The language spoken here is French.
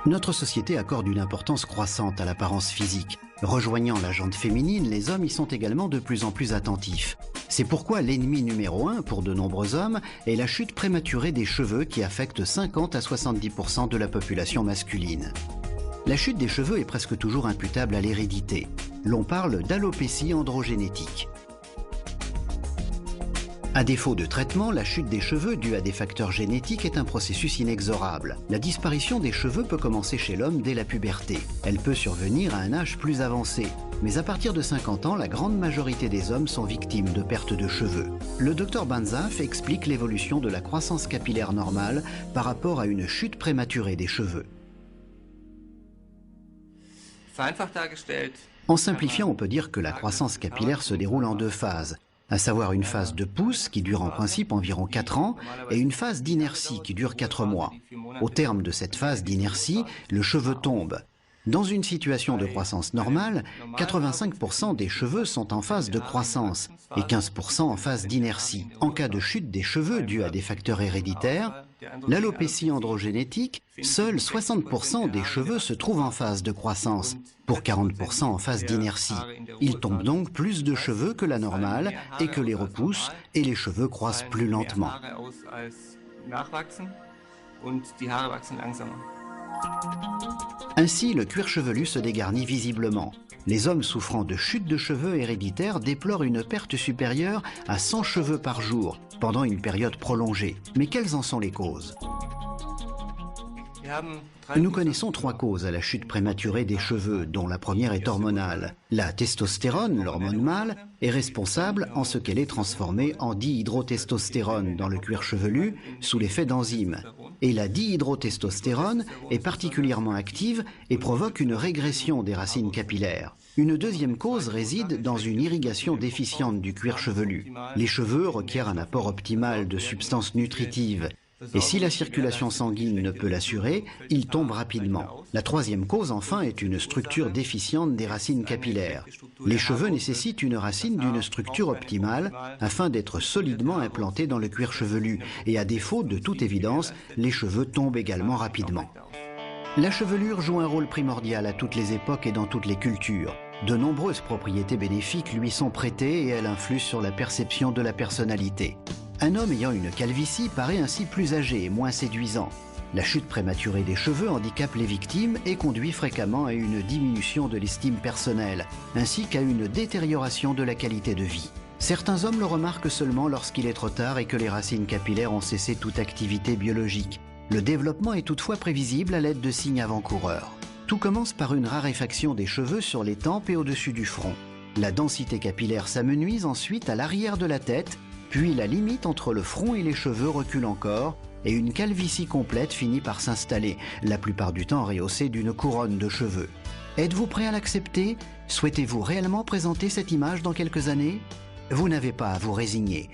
Notre société accorde une importance croissante à l'apparence physique. Rejoignant la jante féminine, les hommes y sont également de plus en plus attentifs. C'est pourquoi l'ennemi numéro 1 pour de nombreux hommes est la chute prématurée des cheveux qui affecte 50 à 70% de la population masculine. La chute des cheveux est presque toujours imputable à l'hérédité. L'on parle d'alopécie androgénétique. À défaut de traitement, la chute des cheveux due à des facteurs génétiques est un processus inexorable. La disparition des cheveux peut commencer chez l'homme dès la puberté. Elle peut survenir à un âge plus avancé. Mais à partir de 50 ans, la grande majorité des hommes sont victimes de perte de cheveux. Le Dr Banzhaf explique l'évolution de la croissance capillaire normale par rapport à une chute prématurée des cheveux. En simplifiant, on peut dire que la croissance capillaire se déroule en deux phases, à savoir une phase de pousse qui dure en principe environ 4 ans et une phase d'inertie qui dure 4 mois. Au terme de cette phase d'inertie, le cheveu tombe. Dans une situation de croissance normale, 85% des cheveux sont en phase de croissance et 15% en phase d'inertie. En cas de chute des cheveux due à des facteurs héréditaires, l'alopécie androgénétique, seuls 60% des cheveux se trouvent en phase de croissance, pour 40% en phase d'inertie. Il tombe donc plus de cheveux que la normale et que les repousse, et les cheveux croissent plus lentement. Ainsi, le cuir chevelu se dégarnit visiblement. Les hommes souffrant de chute de cheveux héréditaire déplorent une perte supérieure à 100 cheveux par jour pendant une période prolongée. Mais quelles en sont les causes ? Nous connaissons 3 causes à la chute prématurée des cheveux, dont la première est hormonale. La testostérone, l'hormone mâle, est responsable en ce qu'elle est transformée en dihydrotestostérone dans le cuir chevelu sous l'effet d'enzymes. Et la dihydrotestostérone est particulièrement active et provoque une régression des racines capillaires. Une deuxième cause réside dans une irrigation déficiente du cuir chevelu. Les cheveux requièrent un apport optimal de substances nutritives. Et si la circulation sanguine ne peut l'assurer, il tombe rapidement. La troisième cause, enfin, est une structure déficiente des racines capillaires. Les cheveux nécessitent une racine d'une structure optimale afin d'être solidement implantés dans le cuir chevelu. Et à défaut de toute évidence, les cheveux tombent également rapidement. La chevelure joue un rôle primordial à toutes les époques et dans toutes les cultures. De nombreuses propriétés bénéfiques lui sont prêtées et elle influe sur la perception de la personnalité. Un homme ayant une calvitie paraît ainsi plus âgé et moins séduisant. La chute prématurée des cheveux handicape les victimes et conduit fréquemment à une diminution de l'estime personnelle, ainsi qu'à une détérioration de la qualité de vie. Certains hommes le remarquent seulement lorsqu'il est trop tard et que les racines capillaires ont cessé toute activité biologique. Le développement est toutefois prévisible à l'aide de signes avant-coureurs. Tout commence par une raréfaction des cheveux sur les tempes et au-dessus du front. La densité capillaire s'amenuise ensuite à l'arrière de la tête, puis la limite entre le front et les cheveux recule encore et une calvitie complète finit par s'installer, la plupart du temps rehaussée d'une couronne de cheveux. Êtes-vous prêt à l'accepter ? Souhaitez-vous réellement présenter cette image dans quelques années ? Vous n'avez pas à vous résigner.